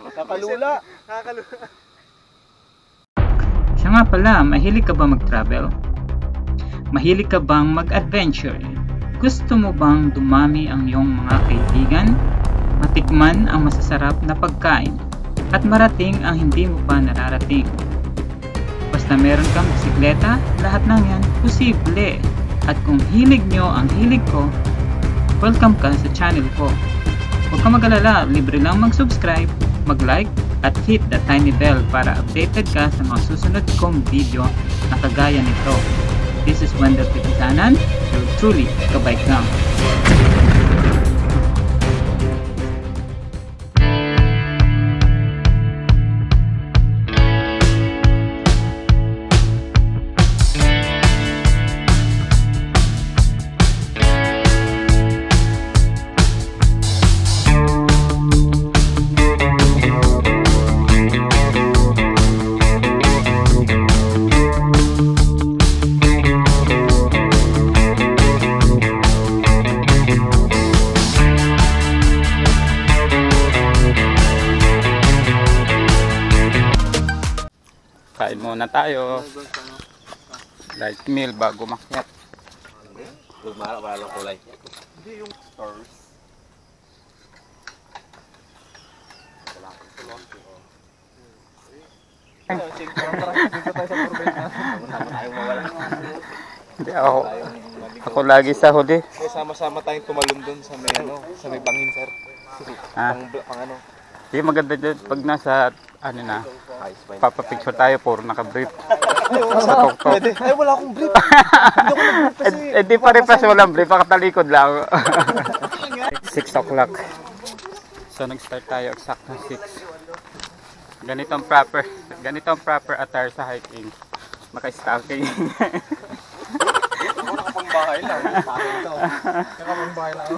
Nakakalula. Siya nga pala, mahilig ka ba mag-travel? Mahilig ka bang mag-adventure? Gusto mo bang dumami ang iyong mga kaibigan? Matikman ang masasarap na pagkain? At marating ang hindi mo pa nararating? Basta meron kang bisikleta, lahat ng yan posible. At kung hilig nyo ang hilig ko, welcome ka sa channel ko. Huwag kang mag-alala, libre lang mag-subscribe, mag-like, at hit the tiny bell para updated ka sa mga susunod kong video na kagaya nito. This is Wendell Pitisanan, your truly kabike gang. Kain muna tayo. Light meal bago makyat. Lumala wala lang kulay. Hindi yung stars. Hindi ako lagi sa huli. Sama-sama tayong tumalon doon sa may sa may bangin, sir. Pang ano. Hindi maganda dyan pag nasa na, papapicture tayo, puro naka-brief sa tuktok. Ay, wala akong brief. Hindi pa rin pas walang brief, makatalikod lang. 6 o'clock. So nag-start tayo exact na 6. Ganito ang proper attire sa hiking. Maka-stalking. Ako nakapangbahay lang. Nakapangbahay lang.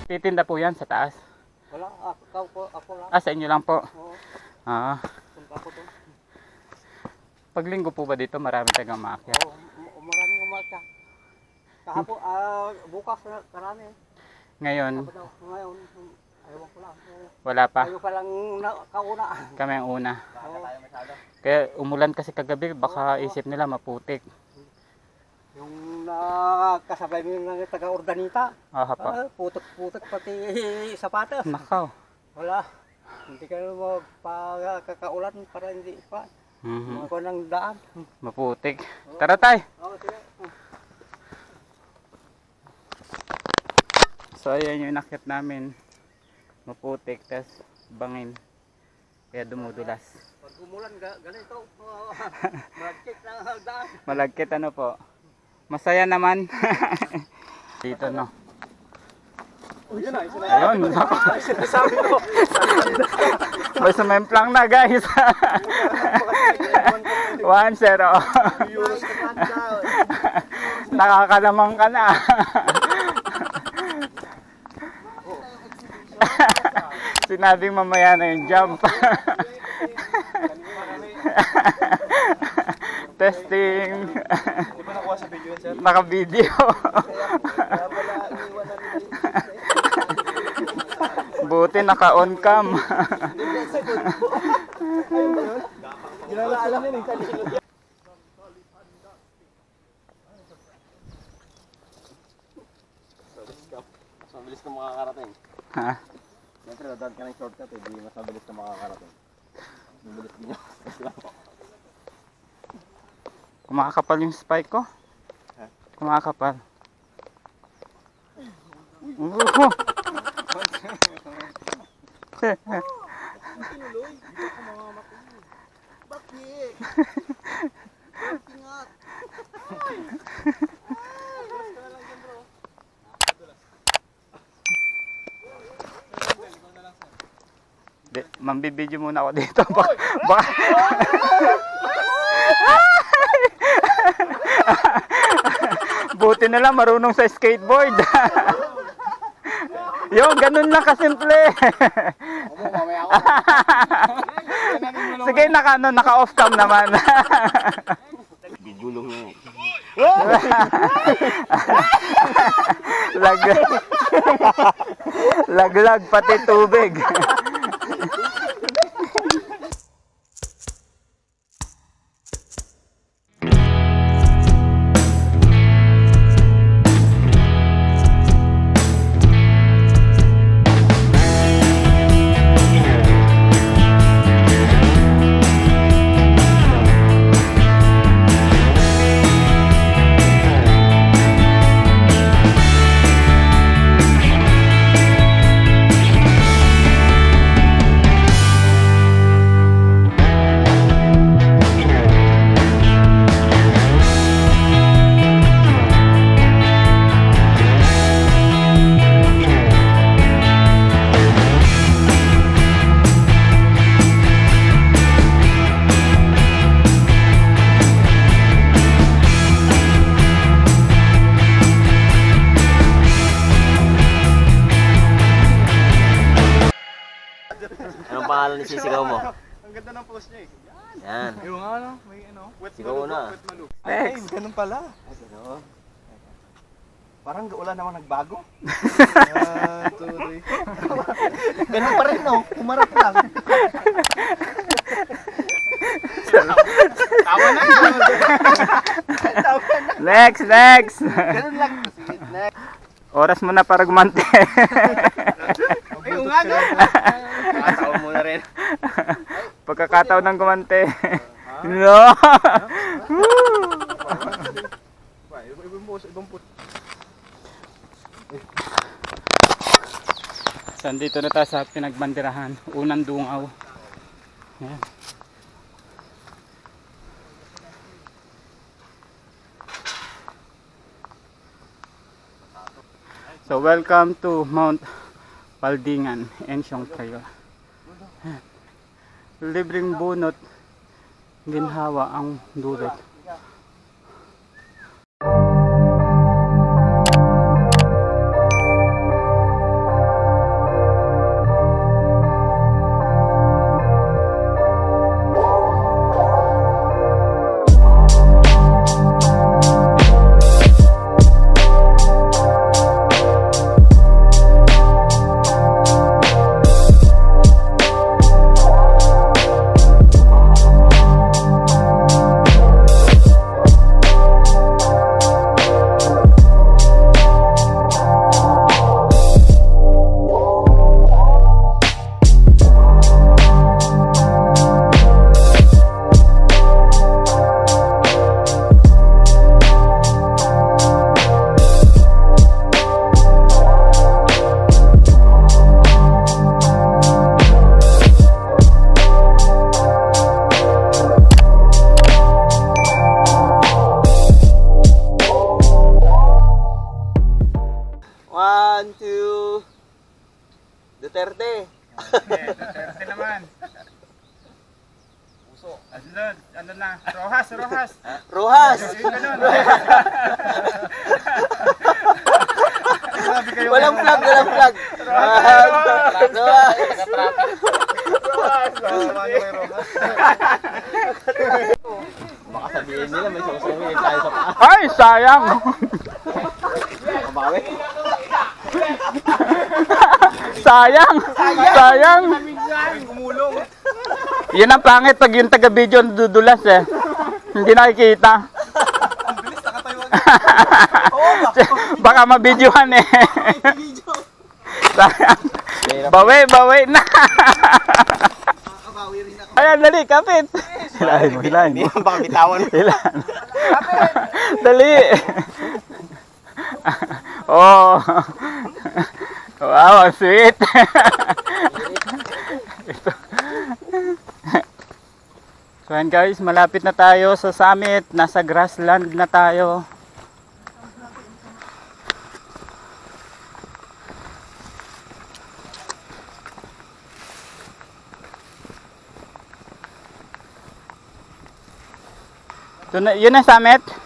Titinda po yan sa taas? Wala, ako lang. Sa inyo lang po? Oo. Ako to. Pag linggo po ba dito marami tagang maakyat? Oo, maraming umakyat. Kahapon, bukas karami. Ngayon? Ngayon, ayaw ko lang. Wala pa? Ayaw pa lang kauna. Kami ang una. Kaya umulan kasi kagabi, baka isip nila maputik. Yung kasabay mo ng taga-Urdanita, putok-putok pati sapatos. Nakaw. Wala, hindi ka magpakakaulan para hindi pa. Ako ng daan. Maputik. Tara tay. So ayan yung inakit namin. Maputik, tas bangin. Kaya dumudulas. Pag umulan, ganito. Malagkit na ang daan. Malagkit ano po. Masaya naman. Dito no. Ayun. Sinasabi ko. May sumemplang na guys. 1-0. Nakakalamang ka na. Sinabing mamaya na yung jump. Testing. Di ba nakuha sa video yun, sir? Naka-video. Buti naka-on cam. Ginala-alam yun eh. Mabilis ka makakarating. Ha? Siyempre, dadaan ka ng shortcut eh. Di mas mabilis ka makakarating. Mabilis din yun. Kumakapal yung spike ko. Kumakapal. Mambibidyo muna ako dito. Buti na lang marunong sa skateboard. Yung ganun lang kasimple. Sige, naka-off cam naman. Bidulong niya eh. Laglag pati tubig. Anong pangalan ni sisigaw mo? Ang ganda ng post niya eh. Yan. Yung ano, may ano. Sigaw mo na. Ay, Next. ganun pala. Ay, gano'n. Parang wala naman nagbago. 1, 2, 3. Ganun pa rin no, umarap lang. Tawa na! Next. Ganun lang. Sige, next. Oras mo na para gumante. Ay, yung nga no. Tawa mo na rin. Pagkakataon ng gumante. No. Ibang post. So, dito na tayo sa pinagbanderahan. Unang dungaw. Ayan. So, welcome to Mount Paldingan, Ensyong Trail. Ayan. Libreng bunot, ginhawa ang dulot. Rojas! Walang flag, walang flag. Rojas! Baka sabihin nila may susunod tayo sa paa. Ay, sayang! Mabawi. Sayang! Sayang! Gumulong. Yan ang pangit pag yung taga-video dudulas eh. Hindi nakikita. Ang bilis nakatayo agad. Baka mabidyohan eh. Sayang. Bawi na. Nakabawi rin ako. Ayan, dali, kapit. Hilahin mo, hilahin mo. Baka bitawan. Hilahin. Dali. Oh. Wow, ang sweet. Ito. So yan guys, malapit na tayo sa summit. Nasa grassland na tayo. Yun ang summit? Yun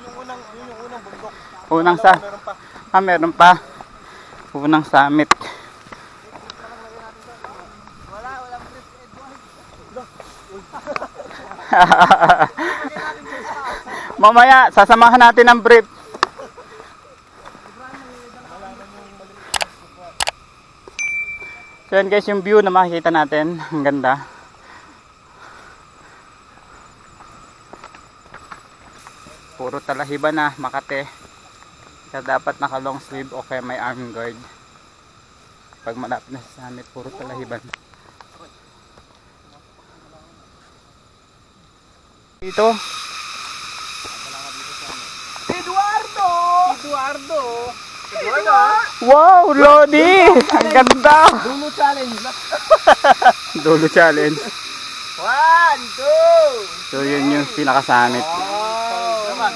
yung unang bundok. Unang sa... Meron pa. Ah, meron pa. Unang summit. Mamaya, sasamahan natin ang brief. So yan guys, yung view na makikita natin. Ang ganda. Puro talahiban na, Makate. Kaya dapat naka long sleeve o kaya may arm guard. Pag malapit na sa summit, puro talahiban. Dito. Eduardo! Wow, Lodi! Ang ganda! Dulo challenge na. Dolo challenge. 1, 2! So yun yung pinaka-summit. Sama.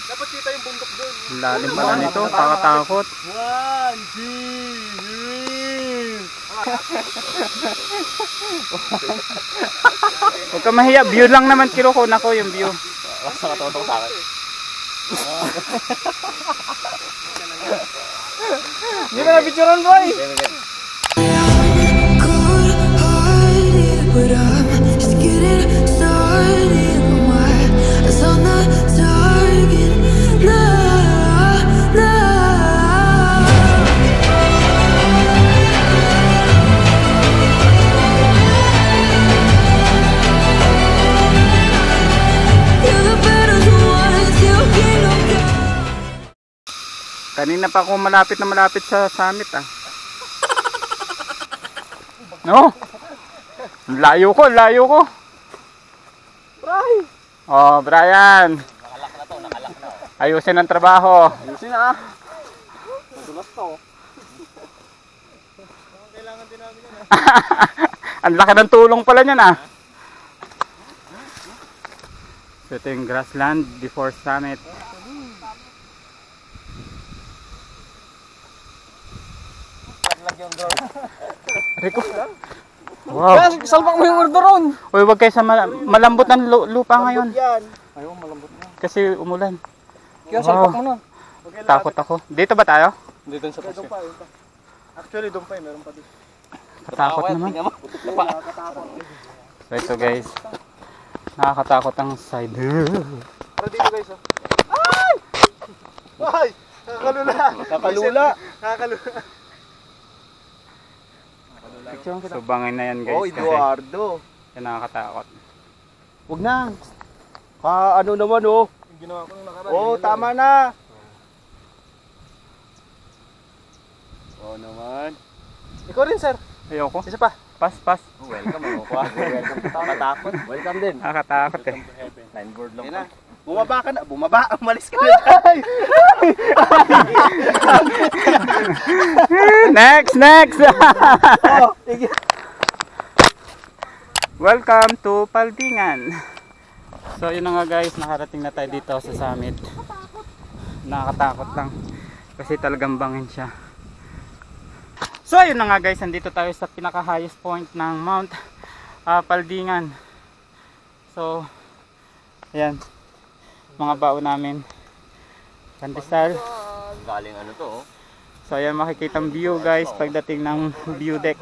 Dapat kita yung bundok doon. Lalim pala nito, pakatakot. 1, 2, 3! Huwag ka mahiya, view lang naman kinukuna ko yung view. Basta katotong sa akin. Hindi na na-picturean, boy! But I'm just getting started. My eyes on the target. No. You're the better ones. You can't go. Kanina pa ako malapit sa summit ah. No? Layo ko. Oh, Brian. Nakalak na. Ayusin ang trabaho. Ayusin na. Madulas to. Kailangan din namin yan. Ang laki ng tulong pala niyan ah. So ito yung grassland before summit. Lag yung drone. Rico. Wow. Salpak mo yung drone. Uy, wag kayo sa malambot ng lupa ngayon. Yan. Ayaw, malambot na. Kasi umulan. Kaya salpak mo na. Takot ako. Dito ba tayo? Dito sa paso. Actually, doon pa eh. Meron pa dito. Katakot naman. So ito guys. Nakakatakot ang side. Para dito guys. Ay! Ay! Nakakalula. So bangin na yan guys. Oh, Eduardo. Yan nakakatakot. Huwag na. Ano naman oh. Yung ginawa ko nung nakaraan. Oh, tama na. Oh naman. Ikaw rin sir. Ayoko. Isa pa. Pass. Welcome ako. Welcome to Nakatakot. Welcome din. Nakakatakot eh. Line board lang pa. Bumaba ka na. Bumaba. Umalis ka na. Next! Oh, Welcome to Paldingan. So yun na nga guys, nakarating na tayo dito sa summit. Nakakatakot lang kasi talagang bangin siya. So yun na nga guys, nandito tayo sa pinaka highest point ng Mount Paldingan. So Ayan. Mga baon namin. Pandesal. Galing ano to, oh. So ayan, makikita ang view guys pagdating ng view deck.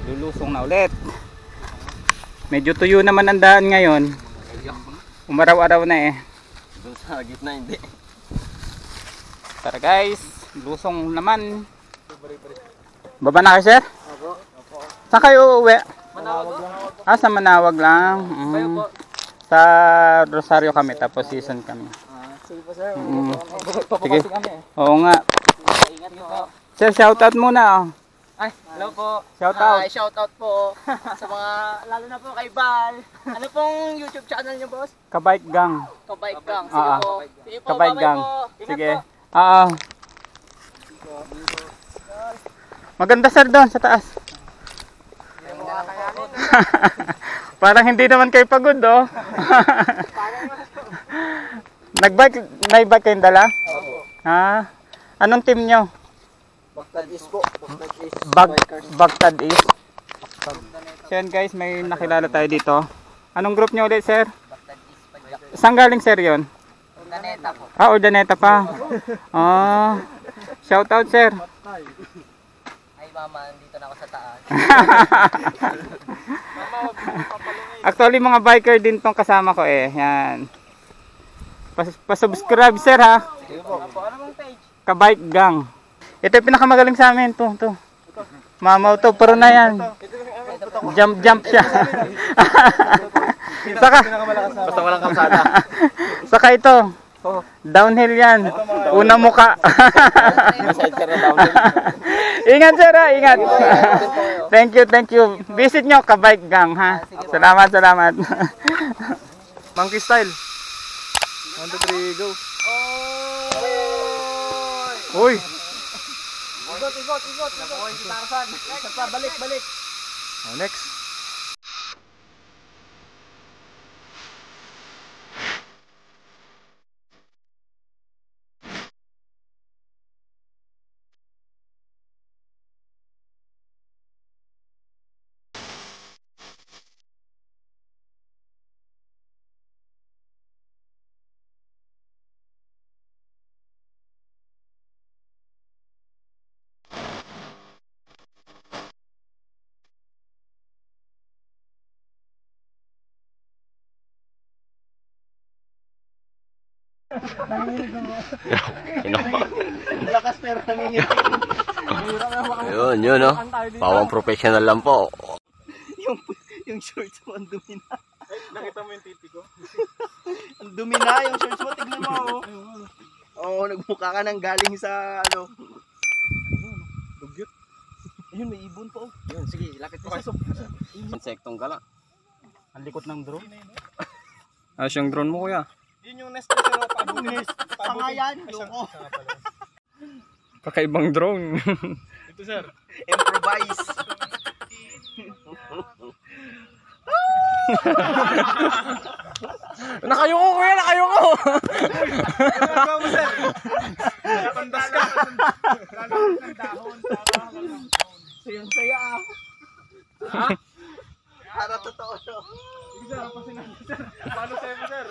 Lulusong na ulit. Medyo tuyo naman ang daan ngayon. Umaraw-araw na eh. Doon sa gitna hindi. Tara guys, lusong naman. Baba na kayo, sir? Saan kayo uuwi? Manawag. Sa Manawag lang. Sa Rosario kami, tapos season kami. Sige po sir. Sige. Oo nga. Sir, shoutout muna. Ay, hello po. Shoutout. Shoutout po sa mga, lalo na po kay Bal. Ano pong YouTube channel niyo, boss? Kabike Gang. Kabike Gang. Sige po. Sige po, Kabike bye-bye Gang. po. Ingat Sige. po. Maganda sir doon sa taas. Parang hindi naman kayo pagod, oh. Nagbike kayong dala? Ha? Anong team nyo? Bagtad is po. Bagtad is. Bagtad is. So yan guys, may nakilala tayo dito. Anong group nyo ulit, sir? Saan galing, sir, yun? Urdaneta po. Urdaneta pa. Shout out, sir. Ay mama, dito na ako sa taas. Actually, mga biker din tong kasama ko eh. Yan. Pa-subscribe, sir, ha? Sige po. Ano mong page? Kabike Gang. Ito yung pinakamagaling sa amin. To. Mamaw to, pero na yan. Jump siya. Saka, Basta walang kamsada. saka ito. Downhill yan. Una muka. Side ka na downhill. Ingat, sir, ha? Ingat. Thank you. Visit nyo, Kabike Gang, ha? Salamat. Monkey style. 1, 2, 3, go. Uy! Ikot. Nakuha si Tarzan. Isa pa, balik. Oh, next. Lakas pero nanginginig. Yun, no? Pawang professional lang po. Yung shorts mo, ang dumi na. Nakita mo yung titi ko? Ang dumi na yung shorts mo, tignan mo. Oo, nagmukha ka nang galing sa ano. Dugyot. Ayun, may ibon pa. Yun, sige, lapit mo. Insektong gala. Ang likot ng drone. Ayos yung drone mo kuya. Yun yung nest ko sir. Anong nest? Tanga yan, loko. Kakaibang drone. Ito sir. Improvise. Nakayuko kuya, nakayuko. Ano mo sir? Napandas ka. Lalakot ng dahon. Sayang-saya ah. Ha? Para totoo to. Sige sir, pasin natin sir. Paano sa'yo mo sir?